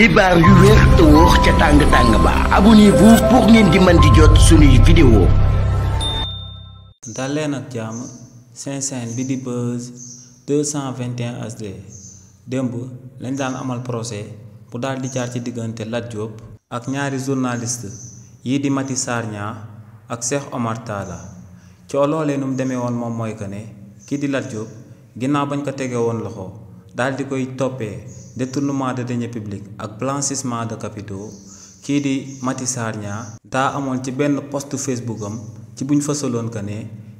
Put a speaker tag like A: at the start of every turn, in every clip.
A: xibaar yu wér te wóor ca tàng ba abonnez-vous pour ngeen di mën di jot suñuy vidéo.
B: dal leen ak jàmm seen chaîne bi di Buzz 221 HD démb lañ daan amal procès bu daal di jaar ci diggante Lat Diop ak ñaari journaliste yii di Maty Sarr Niang ak Cheikh Omar Talla coo loolee nu mu demee woon moom mooy que ne kii di Lat Diop ginnaaw bañ ko tegee woon loxo daal di koy toppee détournement de deniers publics ak blanchissement de capitaux kii di Maty Sarr Niang daa amoon ci benn post Facebook am ci buñ fësaloon que ne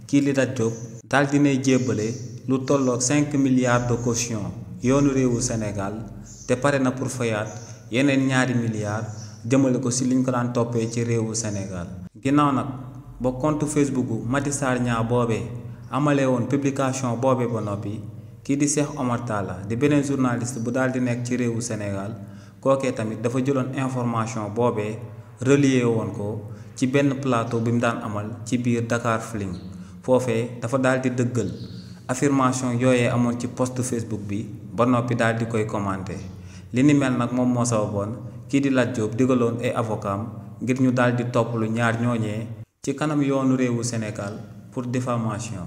B: kii di Lat Diop daal dinay jébbale lu tolloog 5 milliards de caution yoonu réewu Sénégal te pare na pour fayaat yeneen ñaari milliards jëmale ko ci liñ ko daan toppee ci réewu Sénégal. ginnaaw nag ba compte Facebook bu Maty Sarr Niang boobee amalee woon publication boobee ba noppi kii di Cheikh Omar Talla di beneen journaliste bu daal di nekk ci réewu Sénégal kookee tamit dafa jëloon information boobee relier woon ko ci benn plateau bi mu daan amal ci biir Dakar Feeling foofee dafa daal di dëggal affirmation yooyee amoon ci post Facebook bi ba noppi daal di koy commenter li ni mel nag moom moo sababoon kii di Lat Diop digaloon ay avocat ngir ñu daal di topp lu ñaar ñooñee ci kanam yoonu réewu Sénégal pour diffamation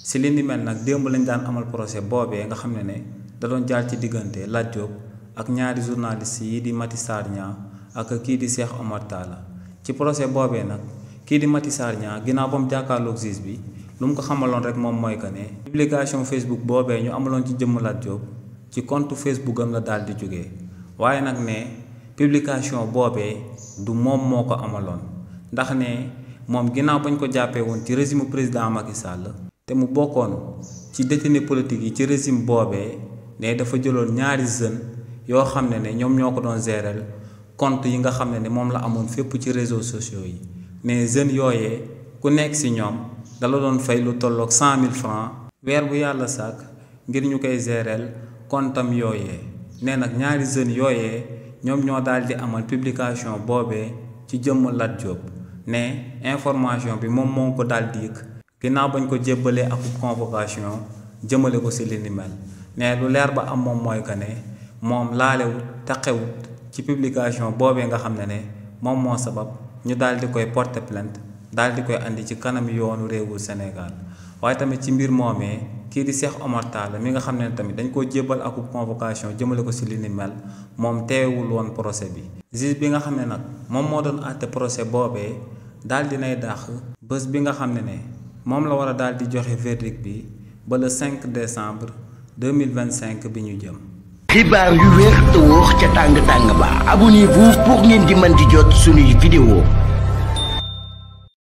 B: si li ni mel nag démb lañ daan amal procès boobee nga xam ne da doon jaar ci diggante Lat Diop ak ñaari journaliste yi di Maty Sarr Niang ak kii di Cheikh Omar Talla ci procès boobee nag kii di Maty Sarr Niang ginnaaw ba mu jàkkaarloog juge bi lu mu ko xamaloon rek moom mooy que ne publication Facebook boobee ñu amaloon ci jëmm Lat Diop ci compte Facebook am la daal di jógee waaye nag ne publication boobee du moom moo ko amaloon ndax ne moom ginnaaw bañ ko jàppee woon ci régime président Macky Sall te mu bokkoon ci détenu politique yi ci régime boobee ne dafa jëloon ñaari jeunes yoo xam ne ñoom ñoo ko doon gérer compte yi nga xam ne moom la amoon fépp ci réseaux sociaux yi ne jeunes yooyee ku nekk ci ñoom dala doon fay lu tolloog 100 000 francs weer bu yàlla sàkk ngir ñu koy gérer comptam yooyee ne nag ñaari jeunes yooyee ñoom ñoo daal di amal publication boobee ci jëmm Lat Diop ne information bi moom moo ko daal di yëg ginnaaw bañ ko jébbalee ak convocation jëmale ko ci li ni mel ne lu leer ba am moom mooy que ne moom laalewut taqewut ci publication boobee nga xam ne moom moo sabab ñu daal di koy porter plainte daal di koy andi ci kanam yoonu réewu Sénégal waaye tamit ci mbir moomee kii di Cheikh Omar Talla mi nga xam ne tamit dañ koo jébbal ak convocation jëmale ko ci li ni mel moom teewul woon procès bi juge bi nga xam ne nag moom moo doon àtte procès boobee daal dinay dàq bés bi nga xam ne moom la war a daal di joxe verdict bi ba le 5 décembre 2025 bi ñu jëm.
A: xibaar yu wér te wóor ca tàng ba abonnez-vous pour ngeen di mën di jot suñuy vidéo.